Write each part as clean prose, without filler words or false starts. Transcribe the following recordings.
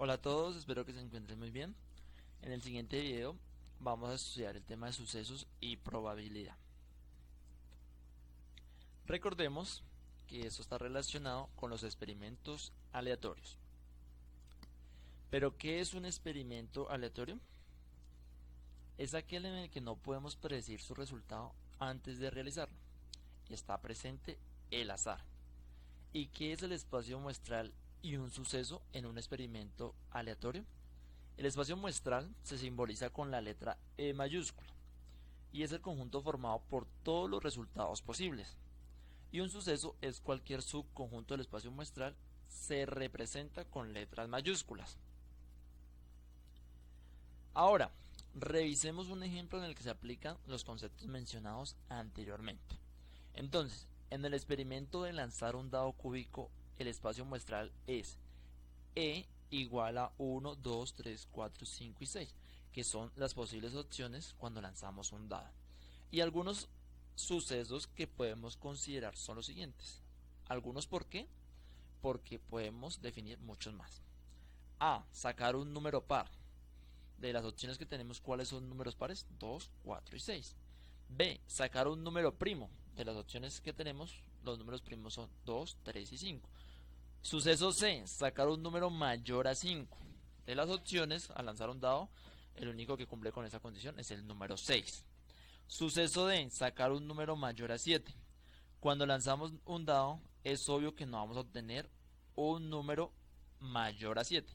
Hola a todos, espero que se encuentren muy bien. En el siguiente video vamos a estudiar el tema de sucesos y probabilidad. Recordemos que esto está relacionado con los experimentos aleatorios. ¿Pero qué es un experimento aleatorio? Es aquel en el que no podemos predecir su resultado antes de realizarlo y está presente el azar. ¿Y qué es el espacio muestral y un suceso en un experimento aleatorio? El espacio muestral se simboliza con la letra E mayúscula y es el conjunto formado por todos los resultados posibles. Y un suceso es cualquier subconjunto del espacio muestral, se representa con letras mayúsculas. Ahora, revisemos un ejemplo en el que se aplican los conceptos mencionados anteriormente. Entonces, en el experimento de lanzar un dado cúbico, el espacio muestral es E igual a 1, 2, 3, 4, 5 y 6, que son las posibles opciones cuando lanzamos un dado. Y algunos sucesos que podemos considerar son los siguientes. Algunos, ¿por qué? Porque podemos definir muchos más. A. Sacar un número par. De las opciones que tenemos, ¿cuáles son números pares? 2, 4 y 6. B. Sacar un número primo. De las opciones que tenemos, los números primos son 2, 3 y 5. Suceso C. Sacar un número mayor a 5. De las opciones, al lanzar un dado, el único que cumple con esa condición es el número 6. Suceso D. Sacar un número mayor a 7. Cuando lanzamos un dado, es obvio que no vamos a obtener un número mayor a 7.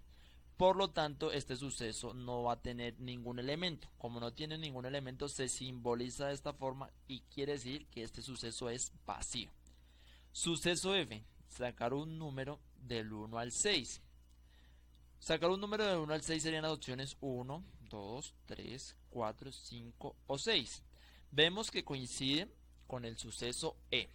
Por lo tanto, este suceso no va a tener ningún elemento. Como no tiene ningún elemento, se simboliza de esta forma y quiere decir que este suceso es vacío. Suceso F. Sacar un número del 1 al 6. Sacar un número del 1 al 6 serían las opciones 1, 2, 3, 4, 5 o 6. Vemos que coincide con el suceso E.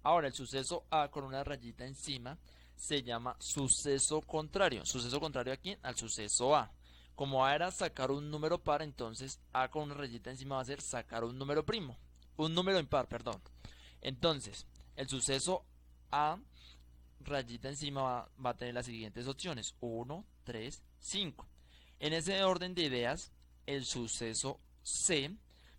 Ahora, el suceso A con una rayita encima se llama suceso contrario. ¿Suceso contrario a quién? Al suceso A. Como A era sacar un número par, entonces A con una rayita encima va a ser sacar un número primo. Un número impar, perdón. Entonces, el suceso A, rayita encima, va a tener las siguientes opciones: 1, 3, 5. En ese orden de ideas, el suceso C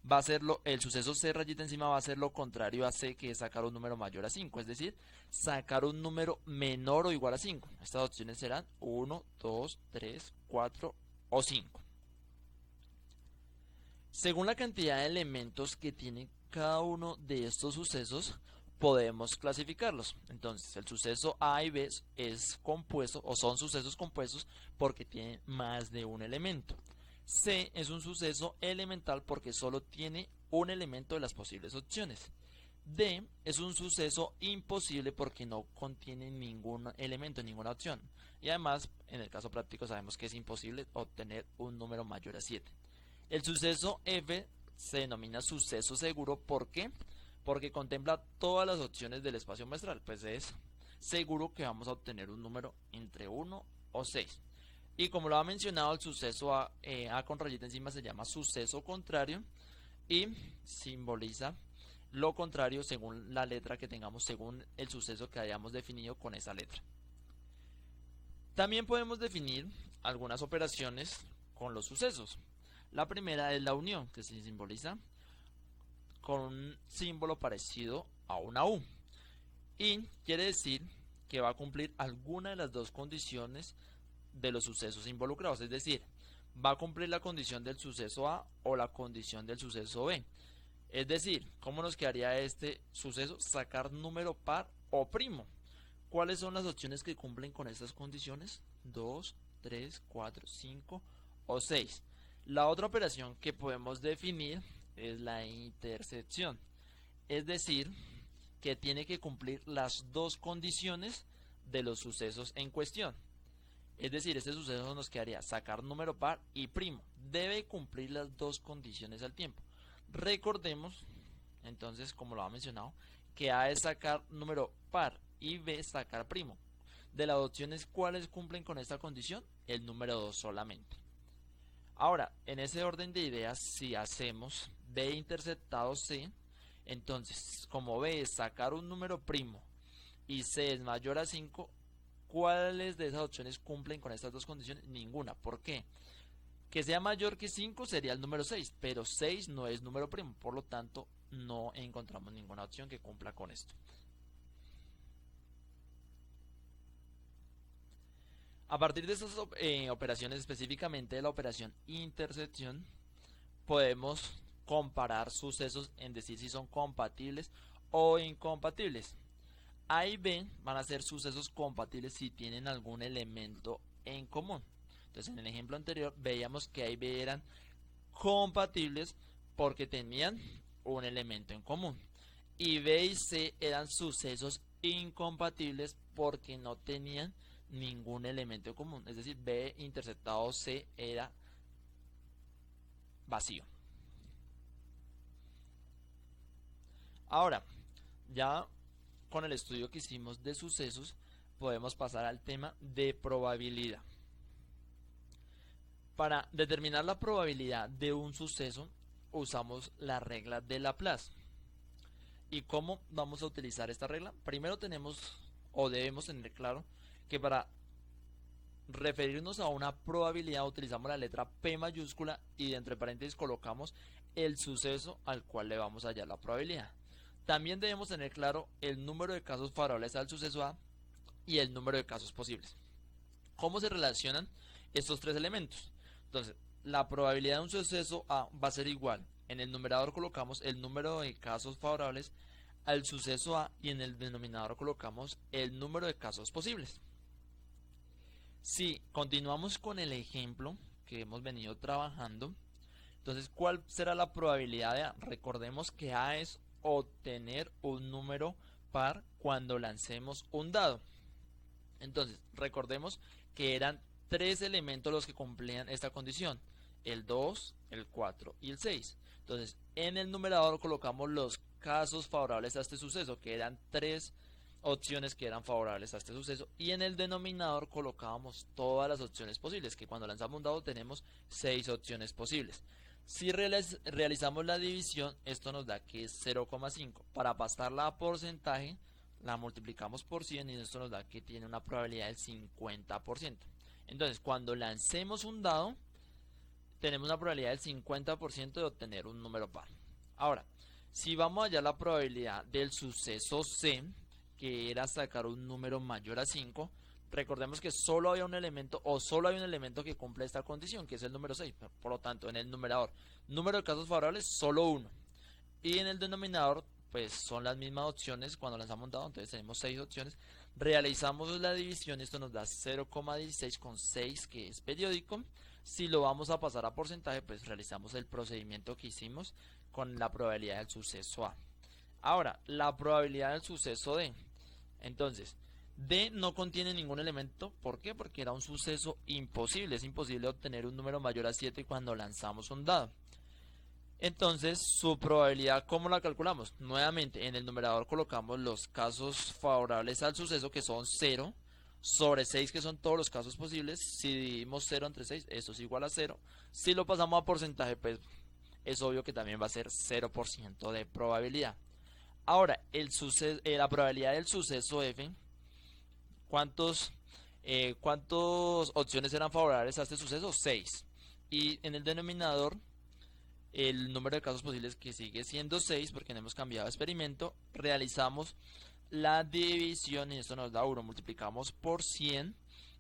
va a ser el suceso C rayita encima va a ser lo contrario a C, que es sacar un número mayor a 5, es decir, sacar un número menor o igual a 5. Estas opciones serán 1, 2, 3, 4 o 5. Según la cantidad de elementos que tiene cada uno de estos sucesos, podemos clasificarlos. Entonces, el suceso A y B es compuesto o son sucesos compuestos porque tienen más de un elemento. C es un suceso elemental porque solo tiene un elemento de las posibles opciones. D es un suceso imposible porque no contiene ningún elemento, ninguna opción. Y además, en el caso práctico sabemos que es imposible obtener un número mayor a 7. El suceso F se denomina suceso seguro. ¿Por qué? Porque contempla todas las opciones del espacio muestral. Pues es seguro que vamos a obtener un número entre 1 o 6. Y como lo ha mencionado, el suceso A con rayita encima se llama suceso contrario y simboliza lo contrario según la letra que tengamos, según el suceso que hayamos definido con esa letra. También podemos definir algunas operaciones con los sucesos. La primera es la unión, que se simboliza con un símbolo parecido a una U. Y quiere decir que va a cumplir alguna de las dos condiciones de los sucesos involucrados. Es decir, va a cumplir la condición del suceso A o la condición del suceso B. Es decir, ¿cómo nos quedaría este suceso? Sacar número par o primo. ¿Cuáles son las opciones que cumplen con estas condiciones? 2, 3, 4, 5 o 6. La otra operación que podemos definir es la intersección. Es decir, que tiene que cumplir las dos condiciones de los sucesos en cuestión. Es decir, este suceso nos quedaría sacar número par y primo. Debe cumplir las dos condiciones al tiempo. Recordemos, entonces, como lo ha mencionado, que A es sacar número par y B sacar primo. De las opciones, ¿cuáles cumplen con esta condición? El número 2 solamente. Ahora, en ese orden de ideas, si hacemos B interceptado C, entonces, como B es sacar un número primo y C es mayor a 5, ¿cuáles de esas opciones cumplen con estas dos condiciones? Ninguna. ¿Por qué? Que sea mayor que 5 sería el número 6, pero 6 no es número primo, por lo tanto no encontramos ninguna opción que cumpla con esto. A partir de estas operaciones, específicamente de la operación intersección, podemos comparar sucesos en decir si son compatibles o incompatibles. A y B van a ser sucesos compatibles si tienen algún elemento en común. Entonces, en el ejemplo anterior veíamos que A y B eran compatibles porque tenían un elemento en común. Y B y C eran sucesos incompatibles porque no tenían ningún elemento en común. Es decir, B intersectado C era vacío. Ahora, ya con el estudio que hicimos de sucesos, podemos pasar al tema de probabilidad. Para determinar la probabilidad de un suceso, usamos la regla de Laplace. ¿Y cómo vamos a utilizar esta regla? Primero tenemos o debemos tener claro que para referirnos a una probabilidad utilizamos la letra P mayúscula y entre paréntesis colocamos el suceso al cual le vamos a hallar la probabilidad. También debemos tener claro el número de casos favorables al suceso A y el número de casos posibles. ¿Cómo se relacionan estos tres elementos? Entonces, la probabilidad de un suceso A va a ser igual. En el numerador colocamos el número de casos favorables al suceso A y en el denominador colocamos el número de casos posibles. Si continuamos con el ejemplo que hemos venido trabajando, entonces, ¿cuál será la probabilidad de A? Recordemos que A es obtener un número par cuando lancemos un dado. Entonces, recordemos que eran tres elementos los que cumplían esta condición: el 2, el 4 y el 6. Entonces, en el numerador colocamos los casos favorables a este suceso, que eran tres opciones que eran favorables a este suceso, y en el denominador colocábamos todas las opciones posibles, que cuando lanzamos un dado tenemos 6 opciones posibles. Si realizamos la división, esto nos da que es 0,5. Para pasarla a porcentaje, la multiplicamos por 100 y esto nos da que tiene una probabilidad del 50%. Entonces, cuando lancemos un dado, tenemos una probabilidad del 50% de obtener un número par. Ahora, si vamos a hallar la probabilidad del suceso C, que era sacar un número mayor a 5, recordemos que solo había un elemento o solo hay un elemento que cumple esta condición, que es el número 6. Por lo tanto, en el numerador, número de casos favorables, solo 1. Y en el denominador, pues son las mismas opciones cuando lanzamos un dado, entonces tenemos 6 opciones. Realizamos la división y esto nos da 0,16 con 6, que es periódico. Si lo vamos a pasar a porcentaje, pues realizamos el procedimiento que hicimos con la probabilidad del suceso A. Ahora, la probabilidad del suceso D. Entonces, D no contiene ningún elemento. ¿Por qué? Porque era un suceso imposible. Es imposible obtener un número mayor a 7 cuando lanzamos un dado. Entonces, su probabilidad, ¿cómo la calculamos? Nuevamente, en el numerador colocamos los casos favorables al suceso, que son 0, sobre 6, que son todos los casos posibles. Si dividimos 0 entre 6, eso es igual a 0. Si lo pasamos a porcentaje, pues es obvio que también va a ser 0% de probabilidad. Ahora, la probabilidad del suceso F, ¿cuántas opciones eran favorables a este suceso? 6. Y en el denominador, el número de casos posibles, que sigue siendo 6 porque no hemos cambiado de experimento. Realizamos la división y esto nos da 1. Multiplicamos por 100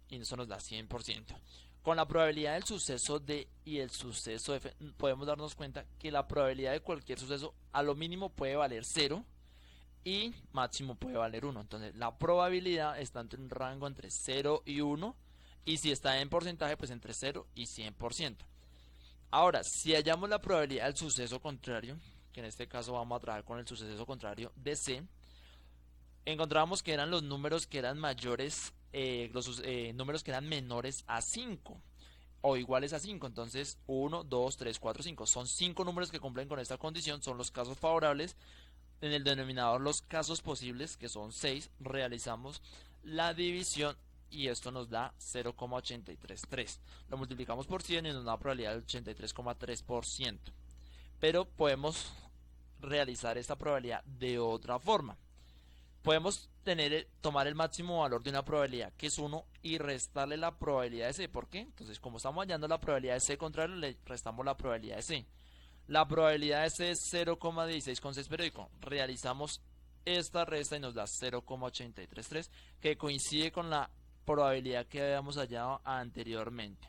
y eso nos da 100%. Con la probabilidad del suceso D y el suceso F podemos darnos cuenta que la probabilidad de cualquier suceso a lo mínimo puede valer 0 y máximo puede valer 1. Entonces la probabilidad está entre un rango entre 0 y 1, y si está en porcentaje, pues entre 0 y 100%. Ahora, si hallamos la probabilidad del suceso contrario, que en este caso vamos a trabajar con el suceso contrario de C, encontramos que eran los números que eran mayores, números que eran menores a 5 o iguales a 5. Entonces 1, 2, 3, 4, 5 son 5 números que cumplen con esta condición, son los casos favorables. En el denominador los casos posibles, que son 6. Realizamos la división y esto nos da 0,833. Lo multiplicamos por 100 y nos da una probabilidad del 83,3%. Pero podemos realizar esta probabilidad de otra forma. Podemos tomar el máximo valor de una probabilidad, que es 1, y restarle la probabilidad de C. ¿Por qué? Entonces, como estamos hallando la probabilidad de C contrario, le restamos la probabilidad de C. La probabilidad de C es 0,16 con 6 periódico. Realizamos esta resta y nos da 0,8333, que coincide con la probabilidad que habíamos hallado anteriormente.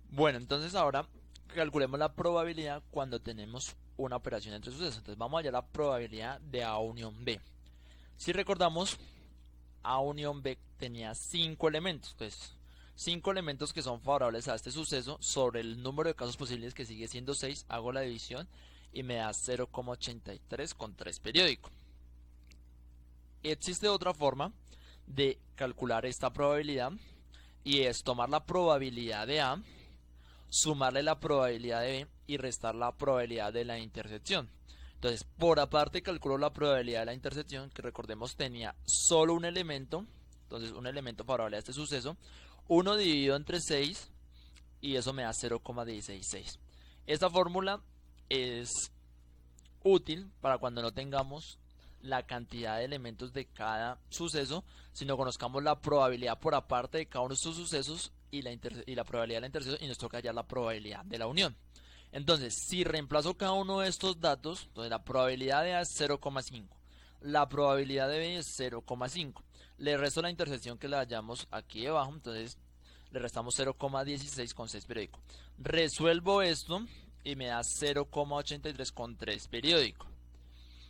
Bueno, entonces ahora calculemos la probabilidad cuando tenemos una operación entre sucesos. Entonces vamos a hallar la probabilidad de A unión B. Si recordamos, A unión B tenía 5 elementos. Entonces, 5 elementos que son favorables a este suceso sobre el número de casos posibles, que sigue siendo 6. Hago la división y me da 0,83 con 3 periódico. Existe otra forma de calcular esta probabilidad, y es tomar la probabilidad de A, sumarle la probabilidad de B y restar la probabilidad de la intersección. Entonces, por aparte calculo la probabilidad de la intersección, que recordemos tenía solo un elemento, entonces un elemento favorable a este suceso, 1 dividido entre 6, y eso me da 0,166. Esta fórmula es útil para cuando no tengamos la cantidad de elementos de cada suceso, sino conozcamos la probabilidad por aparte de cada uno de estos sucesos y la probabilidad de la intersección, y nos toca hallar la probabilidad de la unión. Entonces, si reemplazo cada uno de estos datos, entonces la probabilidad de A es 0,5, la probabilidad de B es 0,5, le resto la intersección que la hallamos aquí debajo, entonces le restamos 0,16 con 6 periódico. Resuelvo esto y me da 0,83 con 3 periódico.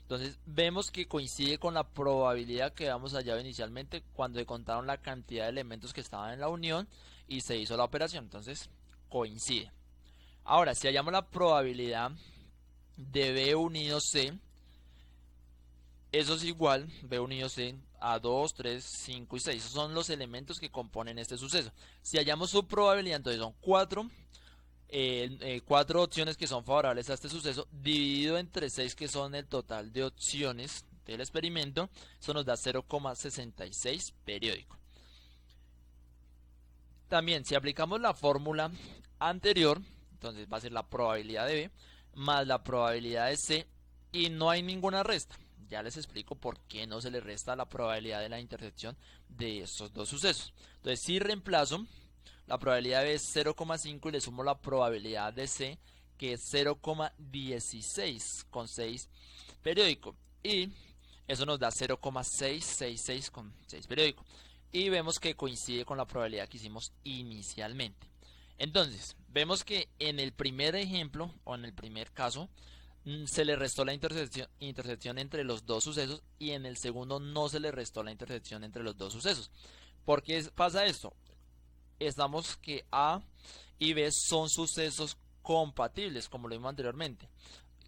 Entonces vemos que coincide con la probabilidad que habíamos hallado inicialmente cuando se contaron la cantidad de elementos que estaban en la unión y se hizo la operación. Entonces coincide. Ahora, si hallamos la probabilidad de B unido C, eso es igual, B unido C, a 2, 3, 5 y 6. Esos son los elementos que componen este suceso. Si hallamos su probabilidad, entonces son 4. 4 opciones que son favorables a este suceso, dividido entre 6, que son el total de opciones del experimento. Eso nos da 0,66 periódico. También, si aplicamos la fórmula anterior, entonces va a ser la probabilidad de B más la probabilidad de C, y no hay ninguna resta. Ya les explico por qué no se le resta la probabilidad de la intersección de estos dos sucesos. Entonces, si reemplazo, la probabilidad de B es 0,5 y le sumo la probabilidad de C, que es 0,16 con 6 periódico, y eso nos da 0,666 con 6 periódico, y vemos que coincide con la probabilidad que hicimos inicialmente. Entonces, vemos que en el primer ejemplo, o en el primer caso, se le restó la intersección entre los dos sucesos, y en el segundo no se le restó la intersección entre los dos sucesos. ¿Por qué pasa esto? Estamos que A y B son sucesos compatibles, como lo vimos anteriormente.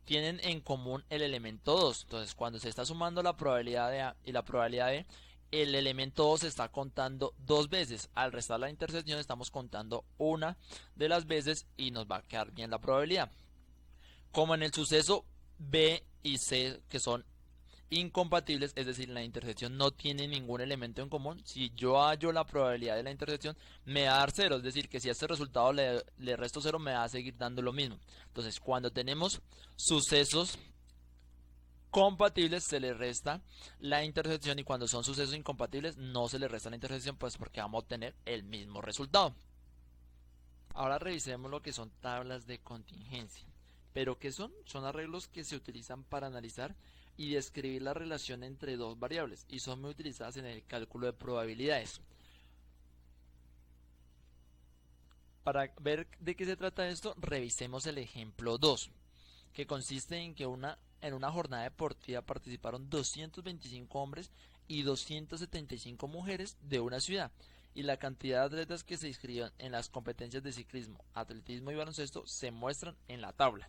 Tienen en común el elemento 2. Entonces, cuando se está sumando la probabilidad de A y la probabilidad de B, el elemento 2 se está contando 2 veces. Al restar la intersección estamos contando una de las veces y nos va a quedar bien la probabilidad. Como en el suceso B y C, que son incompatibles, es decir, la intersección no tiene ningún elemento en común, si yo hallo la probabilidad de la intersección, me va a dar 0, es decir, que si a este resultado le resto 0, me va a seguir dando lo mismo. Entonces, cuando tenemos sucesos compatibles, se le resta la intersección, y cuando son sucesos incompatibles, no se le resta la intersección, pues porque vamos a obtener el mismo resultado. Ahora revisemos lo que son tablas de contingencia. ¿Pero qué son? Son arreglos que se utilizan para analizar y describir la relación entre dos variables, y son muy utilizadas en el cálculo de probabilidades. Para ver de qué se trata esto, revisemos el ejemplo 2, que consiste en que en una jornada deportiva participaron 225 hombres y 275 mujeres de una ciudad, y la cantidad de atletas que se inscribieron en las competencias de ciclismo, atletismo y baloncesto se muestran en la tabla.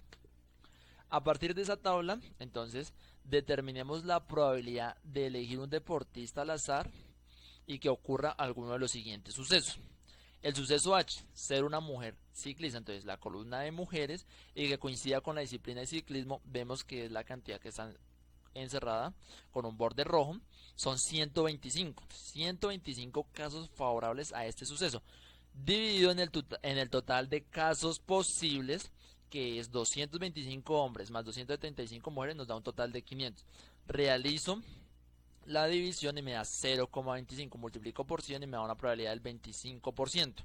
A partir de esa tabla, entonces, determinemos la probabilidad de elegir un deportista al azar y que ocurra alguno de los siguientes sucesos. El suceso H, ser una mujer ciclista, entonces la columna de mujeres, y que coincida con la disciplina de ciclismo, vemos que es la cantidad que está encerrada con un borde rojo, son 125 casos favorables a este suceso, dividido en el total de casos posibles, que es 225 hombres más 275 mujeres, nos da un total de 500. Realizo la división y me da 0,25. Multiplico por 100 y me da una probabilidad del 25%.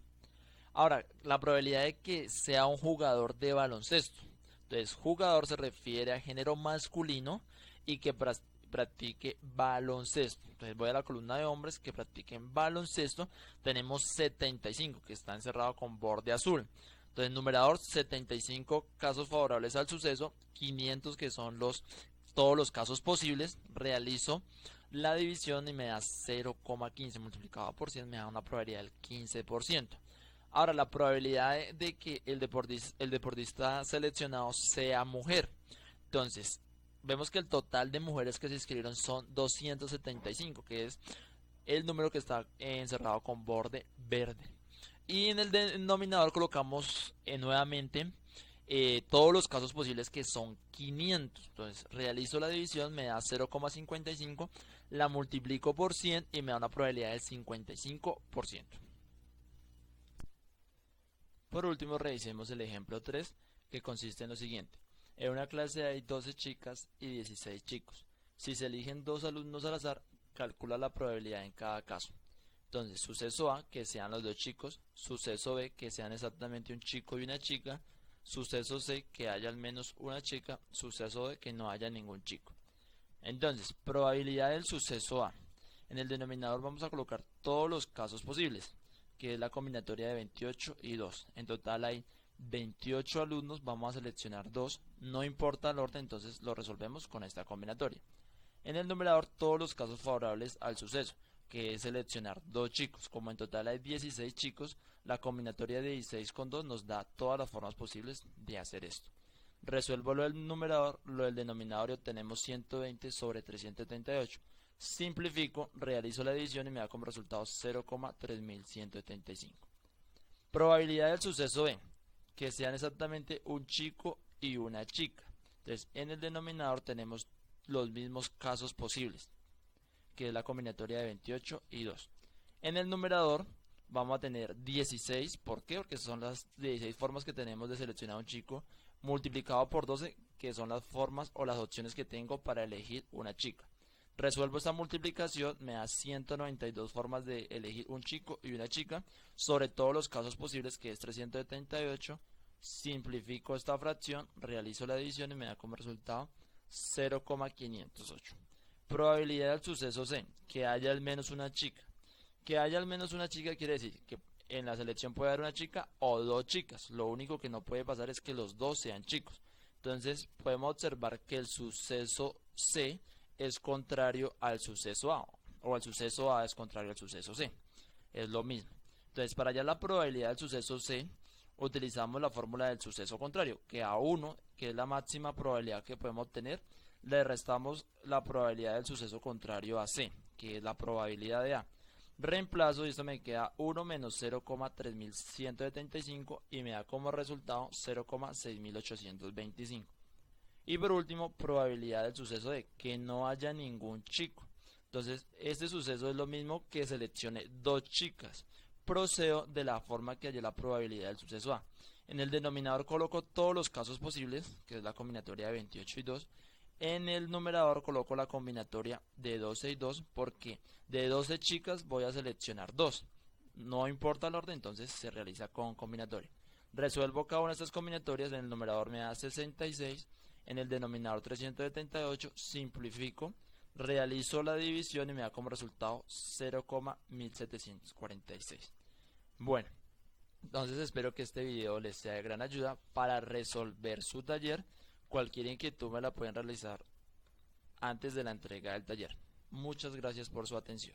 Ahora, la probabilidad de que sea un jugador de baloncesto. Entonces, jugador se refiere a género masculino y que practique baloncesto. Entonces, voy a la columna de hombres que practiquen baloncesto. Tenemos 75, que está encerrado con borde azul. Entonces, numerador, 75 casos favorables al suceso, 500 que son todos los casos posibles. Realizo la división y me da 0,15 multiplicado por 100, me da una probabilidad del 15%. Ahora, la probabilidad de que el deportista seleccionado sea mujer. Entonces, vemos que el total de mujeres que se inscribieron son 275, que es el número que está encerrado con borde verde. Y en el denominador colocamos nuevamente todos los casos posibles, que son 500. Entonces, realizo la división, me da 0,55, la multiplico por 100 y me da una probabilidad del 55%. Por último, revisemos el ejemplo 3, que consiste en lo siguiente. En una clase hay 12 chicas y 16 chicos. Si se eligen dos alumnos al azar, calcula la probabilidad en cada caso. Entonces, suceso A, que sean los dos chicos; suceso B, que sean exactamente un chico y una chica; suceso C, que haya al menos una chica; suceso D, que no haya ningún chico. Entonces, probabilidad del suceso A. En el denominador vamos a colocar todos los casos posibles, que es la combinatoria de 28 y 2. En total hay 28 alumnos, vamos a seleccionar 2, no importa el orden, entonces lo resolvemos con esta combinatoria. En el numerador, todos los casos favorables al suceso, que es seleccionar 2 chicos. Como en total hay 16 chicos, la combinatoria de 16 con 2 nos da todas las formas posibles de hacer esto. Resuelvo lo del numerador, lo del denominador, y obtenemos 120 sobre 378. Simplifico, realizo la división y me da como resultado 0,3175. Probabilidad del suceso B, que sean exactamente un chico y una chica. Entonces, en el denominador tenemos los mismos casos posibles, que es la combinatoria de 28 y 2. En el numerador vamos a tener 16, ¿por qué? Porque son las 16 formas que tenemos de seleccionar a un chico, multiplicado por 12, que son las formas o las opciones que tengo para elegir una chica. Resuelvo esta multiplicación, me da 192 formas de elegir un chico y una chica, sobre todos los casos posibles, que es 378. Simplifico esta fracción, realizo la división y me da como resultado 0,508. Probabilidad del suceso C, que haya al menos una chica. Que haya al menos una chica quiere decir que en la selección puede haber una chica o dos chicas. Lo único que no puede pasar es que los dos sean chicos. Entonces podemos observar que el suceso C es contrario al suceso A, o el suceso A es contrario al suceso C. Es lo mismo. Entonces, para hallar la probabilidad del suceso C, utilizamos la fórmula del suceso contrario, que a 1, que es la máxima probabilidad que podemos obtener, le restamos la probabilidad del suceso contrario a C, que es la probabilidad de A. Reemplazo y esto me queda 1 menos 0,3175 y me da como resultado 0,6825. Y por último, probabilidad del suceso de que no haya ningún chico. Entonces, este suceso es lo mismo que seleccione dos chicas. Procedo de la forma que hallé la probabilidad del suceso A. En el denominador coloco todos los casos posibles, que es la combinatoria de 28 y 2. En el numerador coloco la combinatoria de 12 y 2, porque de 12 chicas voy a seleccionar 2. No importa el orden, entonces se realiza con combinatoria. Resuelvo cada una de estas combinatorias, en el numerador me da 66, en el denominador 378, simplifico, realizo la división y me da como resultado 0,1746. Bueno, entonces espero que este video les sea de gran ayuda para resolver su taller. Cualquier inquietud me la pueden realizar antes de la entrega del taller. Muchas gracias por su atención.